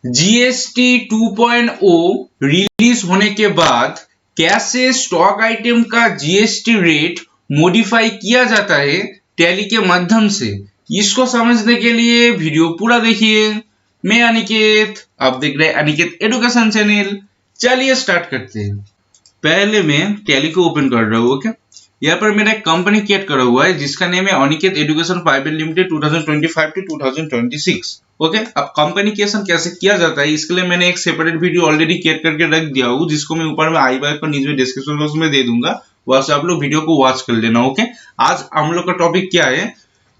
GST 2.0 release होने के बाद कैसे स्टॉक आइटम का जीएसटी रेट मॉडिफाई किया जाता है टैली के माध्यम से, इसको समझने के लिए वीडियो पूरा देखिए। मैं अनिकेत, आप देख रहे हैं अनिकेत एडुकेशन चैनल। चलिए स्टार्ट करते हैं। पहले मैं टैली को ओपन कर रहा हूँ। ओके, यहाँ पर मेरा एक कंपनी क्रिएट करा हुआ है जिसका नेम है Aniket education private limited 2025 to 2026। Okay, अब कंपनी क्रिएशन कैसे किया जाता है इसके लिए मैंने एक सेपरेट वीडियो ऑलरेडी क्रिएट करके रख दिया हूँ, जिसको मैं ऊपर में आई बाय पर नीचे में डिस्क्रिप्शन बॉक्स में दे दूंगा, वहां से आप लोग वीडियो को वॉच कर लेना। ओके, आज हम लोग का टॉपिक क्या है,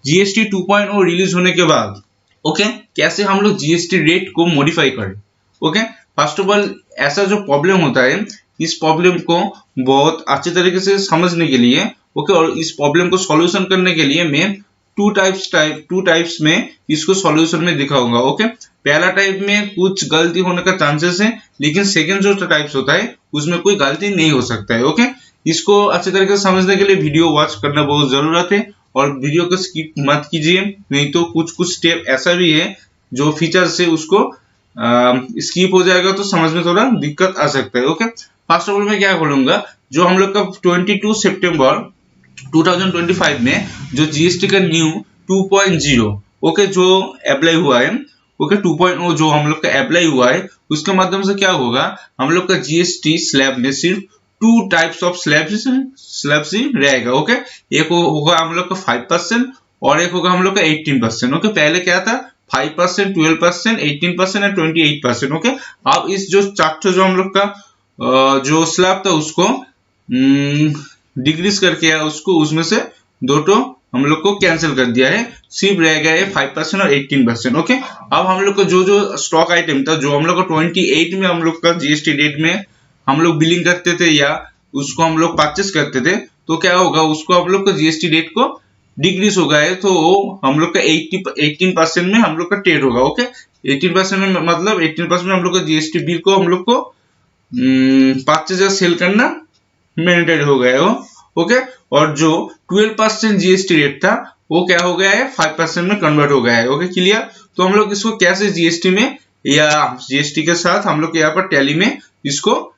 जीएसटी 2.0 रिलीज होने के बाद ओके कैसे हम लोग जीएसटी रेट को मॉडिफाई करें। ओके, फर्स्ट ऑफ ऑल ऐसा जो प्रॉब्लम होता है, इस प्रॉब्लम को बहुत अच्छे तरीके से समझने के लिए ओके और इस प्रॉब्लम को सॉल्यूशन करने के लिए मैं टू टाइप्स में इसको सॉल्यूशन में दिखाऊंगा। ओके, पहला टाइप में कुछ गलती होने का चांसेस है, लेकिन सेकंड जो टाइप्स होता है उसमें कोई गलती नहीं हो सकता है। ओके, इसको अच्छे तरीके से समझने के लिए वीडियो वॉच करना बहुत जरूरत है और वीडियो को स्किप मत कीजिए, नहीं तो कुछ स्टेप ऐसा भी है जो फीचर से उसको स्किप हो जाएगा तो समझ में थोड़ा दिक्कत आ सकता है। ओके, फर्स्ट ऑफ ऑल मैं क्या बोलूंगा, जो हम लोग का 22 सितंबर 2025 में जो जीएसटी का न्यू 2.0 ओके जो अप्लाई हुआ है, ओके 2.0 जो हम लोग का अप्लाई हुआ है, उसके माध्यम से क्या होगा, हम लोग का जीएसटी स्लैब में सिर्फ टू टाइप्स ऑफ स्लैब्स ही रहेगा। ओके, एक होगा हम लोग का 5% और एक होगा हम लोग का 18%। ओके, पहले क्या था 5%, 12%, 18% और 28%। ओके, अब इस जो चार्ट जो हम लोग का जो स्लैब था उसको डिक्रीज करके उसको उसमें से दो तो हम लोग को कैंसिल कर दिया है, सिर्फ रह गया है 5% और 18%। ओके, अब हम लोग का जो स्टॉक आइटम था जो हम लोग का 28 में हम लोग का जीएसटी डेट में हम लोग बिलिंग करते थे या उसको हम लोग परचेस करते थे, तो क्या होगा उसको हम लोग का जीएसटी डेट को डिक्रीज हो गया है, तो हम लोग का 18% में हम लोग का टेट होगा। ओके, 18% में मतलब 18% में हम लोग का जीएसटी बिल को हम लोग को परचेज या सेल करना मैंडेटरी हो गया है। ओके, और जो 12% जीएसटी रेट था वो क्या हो गया है 5% में कन्वर्ट हो गया है। Okay, clear. तो हम लोग इसको कैसे जीएसटी में या जीएसटी के साथ हम लोग यहाँ पर टैली में इसको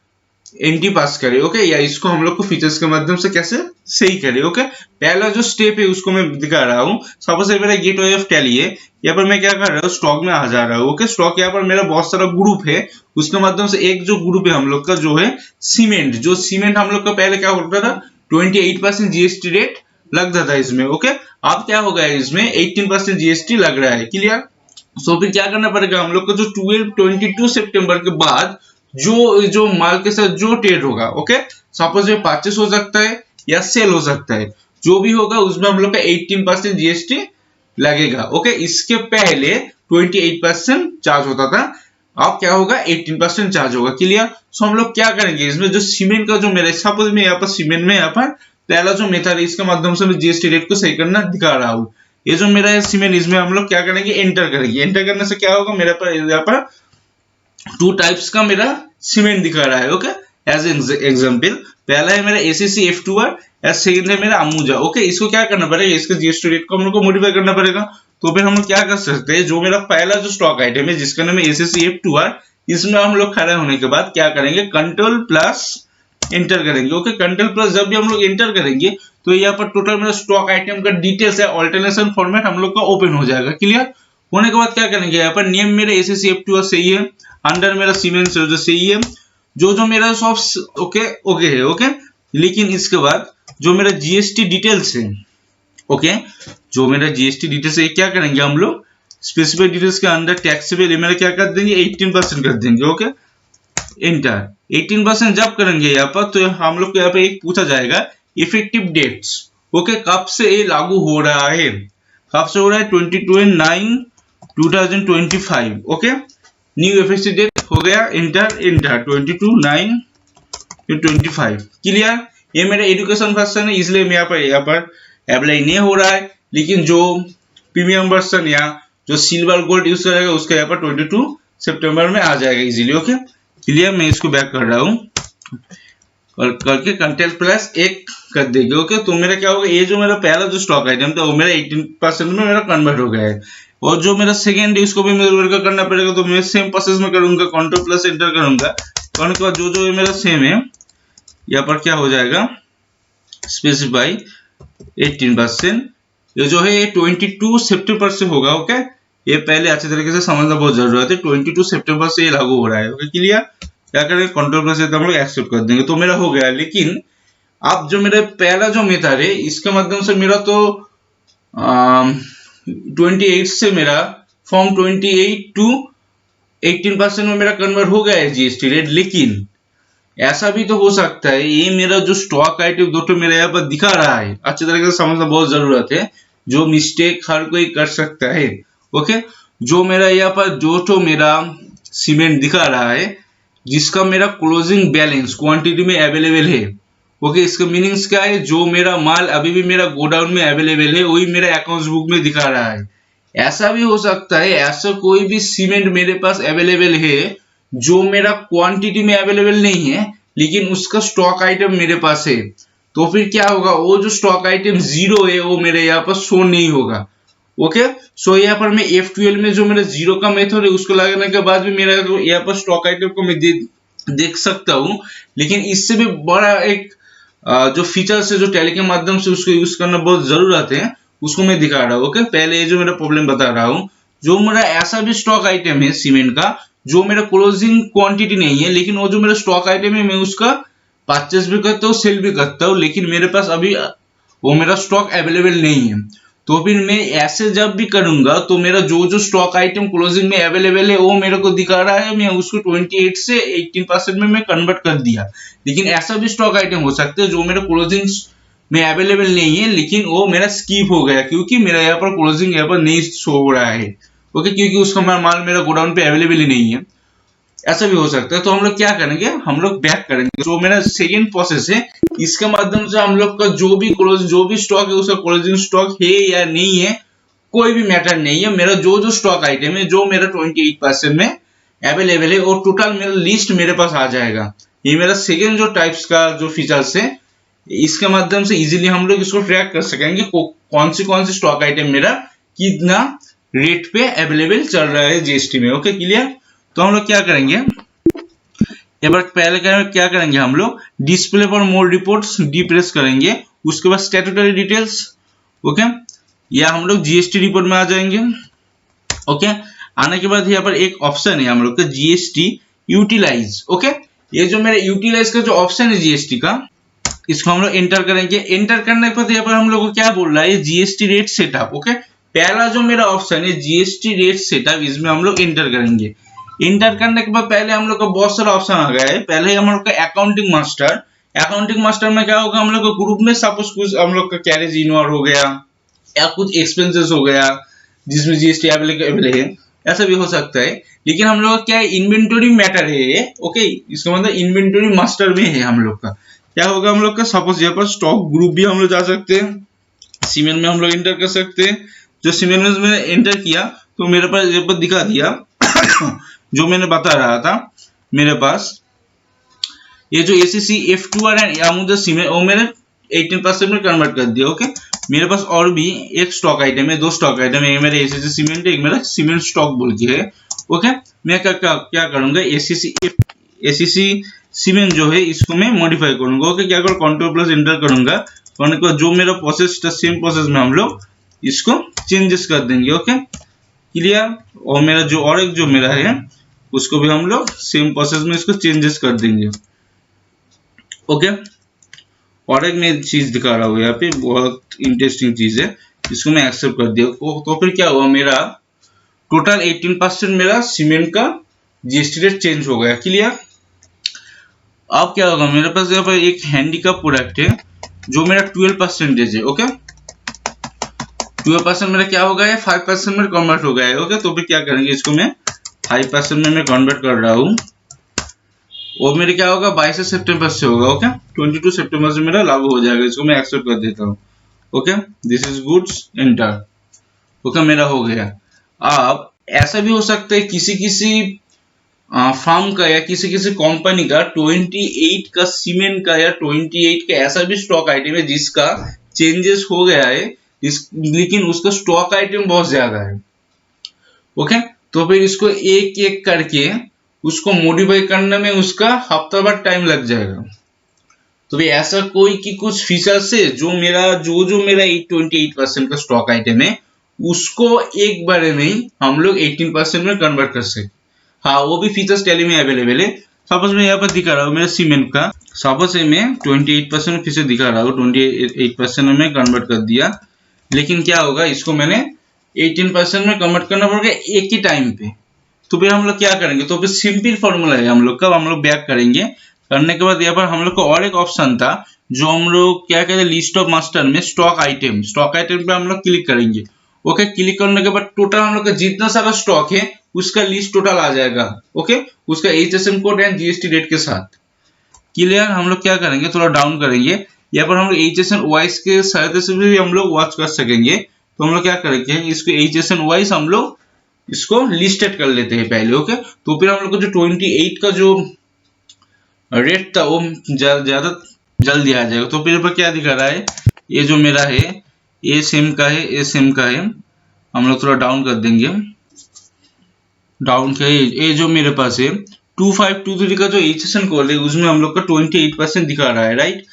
एंट्री पास करें, ओके, या इसको हम लोग को फीचर्स के माध्यम से कैसे सही करें। ओके, पहला जो स्टेप है उसको मैं दिखा रहा हूँ। सपोज मेरा गेटवे ऑफ टैली है, यहाँ पर मैं क्या कर रहा हूँ, स्टॉक में आ जा रहा हूँ। ओके, स्टॉक यहाँ पर मेरा बहुत सारा ग्रुप है, उसके माध्यम से एक जो ग्रुप है हम लोग का जो है सीमेंट, जो सीमेंट हम लोग का पहले क्या होता था 28% जीएसटी रेट लगता था इसमें। ओके, अब क्या हो गया इसमें 18% जीएसटी लग रहा है। क्लियर। सो फिर क्या करना पड़ेगा हम लोग को, जो 22 सितंबर के बाद जो माल के साथ जो ट्रेड होगा, ओके, सपोज ये परचेस हो सकता है या सेल हो सकता है, जो भी होगा उसमें हम लोग का 18% जीएसटी लगेगा। ओके, इसके पहले 28% चार्ज होता था, अब क्या होगा 18% चार्ज होगा। क्लियर। सो हम लोग क्या करेंगे इसमें, जो सीमेंट का जो मेरा सपोज में यहाँ पर सीमेंट में यहाँ पर पहला जो मेथड है इसके माध्यम से मैं जीएसटी रेट को सही करना दिखा रहा हूँ। ये जो मेरा है सीमेंट, इसमें हम लोग क्या करेंगे एंटर करेंगे। एंटर करने से क्या होगा, मेरा पर यहाँ पर टू टाइप्स का मेरा सीमेंट दिखा रहा है। ओके, एज एग्जांपल पहला है मेरा एसीसी F2R और सेकंड है मेरा अम्बुजा। ओके, इसको क्या करना पड़ेगा, इसके जीएसटी रेट को हम लोग को मॉडिफाई करना पड़ेगा। तो फिर हम लोग क्या कर सकते हैं, जो मेरा पहला जो स्टॉक आइटम है जिसका नाम है एसीसी F2R, इसमें हम लोग खड़े होने के बाद क्या करेंगे, कंट्रोल प्लस एंटर करेंगे। ओके, कंट्रोल प्लस जब भी हम लोग एंटर करेंगे तो यहाँ पर टोटल मेरा स्टॉक आइटम का डिटेल्स है ऑल्टरनेशन फॉर्मेट हम लोग का ओपन हो जाएगा। क्लियर होने के बाद क्या करेंगे, यहाँ पर नेम मेरा एसीसी F2R सही है, अंडर मेरा सीमेंट जो सही है, जो मेरा सब ओके है। ओके, लेकिन इसके बाद जो मेरा जीएसटी डिटेल्स है, ओके, जो मेरा जीएसटी डिटेल्स है क्या करेंगे हम लोग, स्पेसिफिक डिटेल्स के अंदर टैक्सेबल ये मेरा क्या कर देंगे 18% कर देंगे। ओके, एंटर 18% जब करेंगे यहाँ पर तो हम लोग को यहाँ पे एक पूछा जाएगा इफेक्टिव डेट्स। ओके, कब से ये लागू हो रहा है, कब से हो रहा है 22/9/2025। ओके, न्यू इफेक्टिव डेट हो गया, एंटर 22/9/2025। क्लियर। ये मेरा एजुकेशन वर्जन है इसलिए मैं यहाँ पर अप्लाई नहीं हो रहा है, लेकिन जो प्रीमियम वर्जन या जो सिल्वर गोल्ड यूज करेगा उसका यहाँ पर 22 सितंबर में आ जाएगा इजीली। Okay, clear. मैं इसको बैक कर रहा हूँ और करके कंट्रोल प्लस 1 कर देंगे। ओके, तो मेरा क्या होगा, ये जो मेरा पहला जो स्टॉक आइटम था वो मेरा 18% में मेरा कन्वर्ट हो गया है। और जो मेरा सेकेंड है उसको भी मेरे को करना पड़ेगा, तो मैं सेम प्रोसेस में करूंगा, कंट्रोल प्लस एंटर करूंगा। करने के बाद जो जो मेरा सेम है यहाँ पर क्या हो जाएगा, स्पेसिफाई 18%, ये जो है 22 सितंबर से होगा। ओके, ये पहले अच्छे तरीके से समझना बहुत जरूरत है। 22 सितंबर से ये लागू हो रहा है। ओके क्लियर, क्या करेंगे, कंट्रोल प्लस हम लोग एक्सेप्ट कर देंगे, तो मेरा हो गया। लेकिन अब जो मेरा पहला जो मेथड है इसके माध्यम से मेरा तो 28 से मेरा फ्रॉम 28 टू 18% में मेरा कन्वर्ट हो गया है जीएसटी रेट। लेकिन ऐसा भी तो हो सकता है, ये मेरा जो स्टॉक आइटम दो मेरा यहाँ पर दिखा रहा है, अच्छे तरीके से समझना बहुत जरूरत है, जो मिस्टेक हर कोई कर सकता है। ओके, जो मेरा यहाँ पर जो मेरा सीमेंट दिखा रहा है जिसका मेरा क्लोजिंग बैलेंस क्वांटिटी में अवेलेबल है। ओके, इसका मीनिंग्स क्या है, जो मेरा माल अभी भी मेरा गोडाउन में अवेलेबल है वही मेरा अकाउंट्स बुक में दिखा रहा है। ऐसा भी हो सकता है ऐसा कोई भी सीमेंट मेरे पास अवेलेबल है जो मेरा क्वांटिटी में अवेलेबल नहीं है लेकिन उसका स्टॉक आइटम मेरे पास है, तो फिर क्या होगा, वो जो स्टॉक आइटम जीरो है वो मेरे यहाँ पर शो नहीं होगा। ओके, सो यहाँ पर मैं F12 में जो मेरा जीरो का मेथड है उसको लगाने के बाद भी मेरा यहाँ पर स्टॉक आइटम को मैं देख सकता हूँ। लेकिन इससे भी बड़ा एक जो फीचर्स है जो टैली के माध्यम से उसको यूज करना बहुत जरूरत है, उसको मैं दिखा रहा हूँ। ओके, पहले ये जो मेरा प्रॉब्लम बता रहा हूँ, जो मेरा ऐसा भी स्टॉक आइटम है सीमेंट का जो मेरा क्लोजिंग क्वांटिटी नहीं है, लेकिन वो जो मेरा स्टॉक आइटम है मैं उसका परचेस भी करता हूँ, सेल भी करता हूँ, लेकिन मेरे पास अभी वो मेरा स्टॉक अवेलेबल नहीं है। तो फिर मैं ऐसे जब भी करूंगा तो मेरा जो जो स्टॉक आइटम क्लोजिंग में अवेलेबल है वो मेरे को दिखा रहा है, मैं उसको 28 से 18% में मैं कन्वर्ट कर दिया। लेकिन ऐसा भी स्टॉक आइटम हो सकता है जो मेरा क्लोजिंग में अवेलेबल नहीं है लेकिन वो मेरा स्किप हो गया क्योंकि मेरा यहाँ पर क्लोजिंग यहाँ पर नहीं शो हो रहा है। ओके, क्योंकि उसका माल मेरा गोडाउन पे अवेलेबल ही नहीं है, ऐसा भी हो सकता है। तो हम लोग क्या करेंगे, हम लोग बैक करेंगे। जो मेरा सेकेंड प्रोसेस है इसके माध्यम से हम लोग का जो भी स्टॉक है उसका क्लोजिंग स्टॉक है या नहीं है कोई भी मैटर नहीं है। मेरा जो जो स्टॉक आइटम है जो मेरा 28% में अवेलेबल है और टोटल मेरा लिस्ट मेरे पास आ जाएगा। ये मेरा सेकेंड जो टाइप्स का जो फीचर्स है, इसके माध्यम से इजीली हम लोग इसको ट्रैक कर सकेंगे कौन से स्टॉक आइटम मेरा कितना रेट पे अवेलेबल चल रहा है जीएसटी में। ओके क्लियर, तो हम लोग क्या करेंगे, एक बार पहले क्या करेंगे, हम लोग डिस्प्ले पर मोर रिपोर्ट्स डी प्रेस करेंगे, उसके बाद स्टैट्यूटरी डिटेल्स। ओके, या हम लोग जीएसटी रिपोर्ट में आ जाएंगे। ओके, आने के बाद यहाँ पर एक ऑप्शन है हम लोग का जीएसटी यूटिलाइज। ओके, ये जो मेरे यूटिलाइज का जो ऑप्शन है जीएसटी का, इसको हम लोग एंटर करेंगे। एंटर करने के बाद यहाँ पर हम लोग को क्या बोल रहा है, जीएसटी रेट सेटअप। ओके, पहला जो मेरा ऑप्शन है जीएसटी रेट सेटअप, इसमें हम लोग एंटर करेंगे। इंटर करने के बाद पहले हम लोग का बहुत सारा ऑप्शन आ गया है। पहले हम लोग का अकाउंटिंग मास्टर में क्या होगा, हम लोग का ग्रुप में सपोज कुछ हम लोग का कैरेज इन्वॉल्व हो गया या कुछ एक्सपेंसेस हो गया जिसमें जीएसटी अवेलेबल है, ऐसा भी हो सकता है। लेकिन हम लोग का क्या है, इन्वेंटरी मैटर है ये। ओके, इसका मतलब इन्वेंटरी मास्टर में है हम लोग का। क्या होगा हम लोग का, सपोज यहाँ पर स्टॉक ग्रुप भी हम लोग जा सकते हैं, सीमेंट में हम लोग एंटर कर सकते हैं। जो सीमेंट में मैंने एंटर किया तो मेरे पास यहाँ पर दिखा दिया जो मैंने बता रहा था, मेरे पास ये जो ACC F2R एंड अमुदा सीमेंट वो मैंने 18% में कन्वर्ट कर दिया। ओके, मेरे पास और भी एक स्टॉक आइटम है, दो स्टॉक आइटम है, एक मेरा ACC सीमेंट है, एक मेरा सीमेंट स्टॉक बोल के है। ओके, मैं क्या करूंगा, ACC सीमेंट जो है इसको मैं मॉडिफाई करूंगा। ओके, क्या करूँ, कंट्रोल प्लस एंटर करूंगा, करने के बाद जो मेरा प्रोसेस था सेम प्रोसेस में हम लोग इसको चेंजेस कर देंगे। ओके क्लियर, और मेरा जो और एक जो मेरा है उसको भी हम लोग सेम प्रोसेस में इसको चेंजेस कर देंगे। ओके, और एक मैं चीज दिखा रहा हूँ यहाँ पे, बहुत इंटरेस्टिंग चीज है, इसको मैं एक्सेप्ट कर दिया। तो फिर क्या हुआ, मेरा टोटल 18% मेरा सीमेंट का जीएसटी रेट चेंज हो गया। क्लियर, अब क्या होगा, मेरे पास यहाँ पर एक हैंडीकैप प्रोडक्ट है जो मेरा 12% है। ओके, 12% मेरा क्या हो गया है, 5% में कन्वर्ट हो गया है। ओके, तो फिर क्या करेंगे, इसको मैं 5% में मैं कन्वर्ट कर रहा हूँ। वो मेरे क्या होगा, 22 सितंबर से होगा। ओके, 22 सितंबर से मेरा लागू हो जाएगा। इसको मैं एक्सेप्ट कर देता हूँ। Okay, this is goods enter. Okay, मेरा हो गया। अब ऐसा भी हो सकता है किसी फार्म का या किसी कंपनी का 28 का सीमेंट का या 28 का ऐसा भी स्टॉक आइटम है जिसका चेंजेस हो गया है, लेकिन उसका स्टॉक आइटम बहुत ज्यादा है। ओके, तो फिर इसको एक एक करके उसको मॉडिफाई करने में उसका हफ्ता भर टाइम लग जाएगा। तो भाई ऐसा कोई कि कुछ फीचर्स है जो मेरा 28% का स्टॉक आइटम है उसको एक बारे में ही हम लोग 18% में कन्वर्ट कर सके। हाँ, वो भी फीचर्स टैली में अवेलेबल है। सपोज मैं यहाँ पर दिखा रहा हूँ मेरा सीमेंट का, सपोज मैं 28% फीचर दिखा रहा हूँ, 28% में कन्वर्ट कर दिया, लेकिन क्या होगा इसको मैंने 18% में कन्वर्ट करना पड़ेगा एक ही टाइम पे। तो फिर हम लोग क्या करेंगे, तो फिर सिंपल फॉर्मूला है हम लोग का, हम लोग बैक करेंगे। करने के बाद यहाँ पर हम लोग को और एक ऑप्शन था जो हम लोग क्या कहते हैं, लिस्ट ऑफ मास्टर में स्टॉक आइटम पे हम लोग क्लिक करेंगे। ओके, क्लिक करने के बाद टोटल हम लोग का जितना सारा स्टॉक है उसका लिस्ट टोटल आ जाएगा। ओके, उसका HSN code and GST date के साथ। क्लियर? हम लोग क्या करेंगे, थोड़ा डाउन करेंगे, यहाँ पर हम लोग HSN वाइज के सहायता से भी हम लोग वॉच कर सकेंगे। तो हम लोग क्या करेंगे, इसको HSN वाइज हम लोग इसको लिस्टेड कर लेते हैं पहले। ओके, तो फिर हम लोग को जो 28 का जो रेट था वो ज्यादा जल्दी आ जाएगा। तो फिर पर क्या दिखा रहा है, ये जो मेरा है ये सेम का है, ये सेम का है। हम लोग थोड़ा डाउन कर देंगे, डाउन के ये जो मेरे पास है 2523 का जो HSN कोड है उसमें हम लोग का 28% दिखा रहा है, राइट।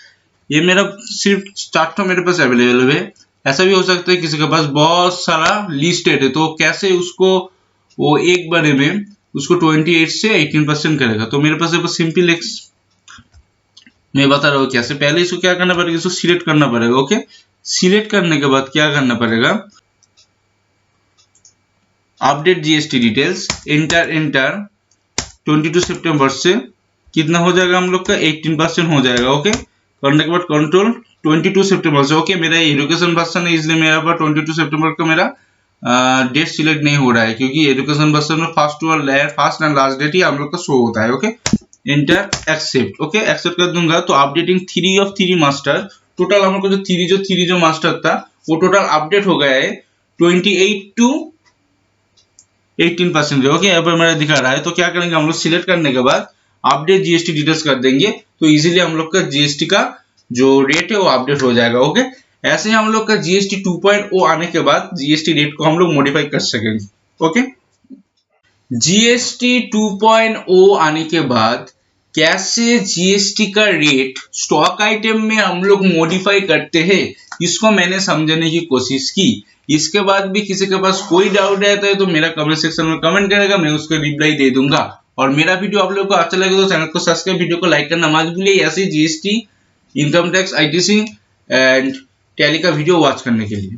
ये मेरा सिर्फ स्टार्ट तो मेरे पास अवेलेबल है। ऐसा भी हो सकता है किसी के पास बहुत सारा लिस्टेड है, तो कैसे उसको वो एक बारे में उसको 28 से 18% करेगा। तो मेरे पास सिंपल एक मैं बता रहा हूँ कैसे। पहले इसको क्या करना पड़ेगा, इसको सिलेक्ट करना पड़ेगा। ओके, सिलेक्ट करने के बाद क्या करना पड़ेगा, अपडेट GST डिटेल्स, एंटर 22 सितंबर से कितना हो जाएगा हम लोग का 18% हो जाएगा। ओके, करने के बाद कंट्रोल 22 सितंबर से। ओके, मेरा एजुकेशन वर्जन है इसलिए मेरा पर 22 सितंबर का मेरा डेट सिलेक्ट नहीं हो रहा है, क्योंकि एजुकेशन वर्जन में फर्स्ट एंड लास्ट डेट ही हम लोग का शो होता है। Okay, enter accept. Okay, accept कर दूंगा तो अपडेटिंग 3 of 3 मास्टर, टोटल हम लोग को जो 3 जो मास्टर था वो टोटल अपडेट हो गया है 28 to 18%। ओके, यहाँ पर मेरा दिखा रहा है। तो क्या करेंगे हम लोग, सिलेक्ट करने के बाद अपडेट GST डिटेल्स कर देंगे, तो इजीली हम लोग का GST का जो रेट है वो अपडेट हो जाएगा। ओके, ऐसे ही हम लोग का GST 2.0 आने के बाद GST रेट को हम लोग मॉडिफाई कर सकेंगे। ओके, GST 2.0 आने के बाद कैसे GST का रेट स्टॉक आइटम में हम लोग मॉडिफाई करते हैं इसको मैंने समझने की कोशिश की। इसके बाद भी किसी के पास कोई डाउट रहता है तो मेरा कमेंट सेक्शन में कमेंट करेगा, मैं उसको रिप्लाई दे दूंगा। और मेरा वीडियो आप लोगों को अच्छा लगे तो चैनल को सब्सक्राइब, वीडियो को लाइक करना मत भूलिए। ऐसे GST, income tax, ITC and tally का वीडियो वॉच करने के लिए।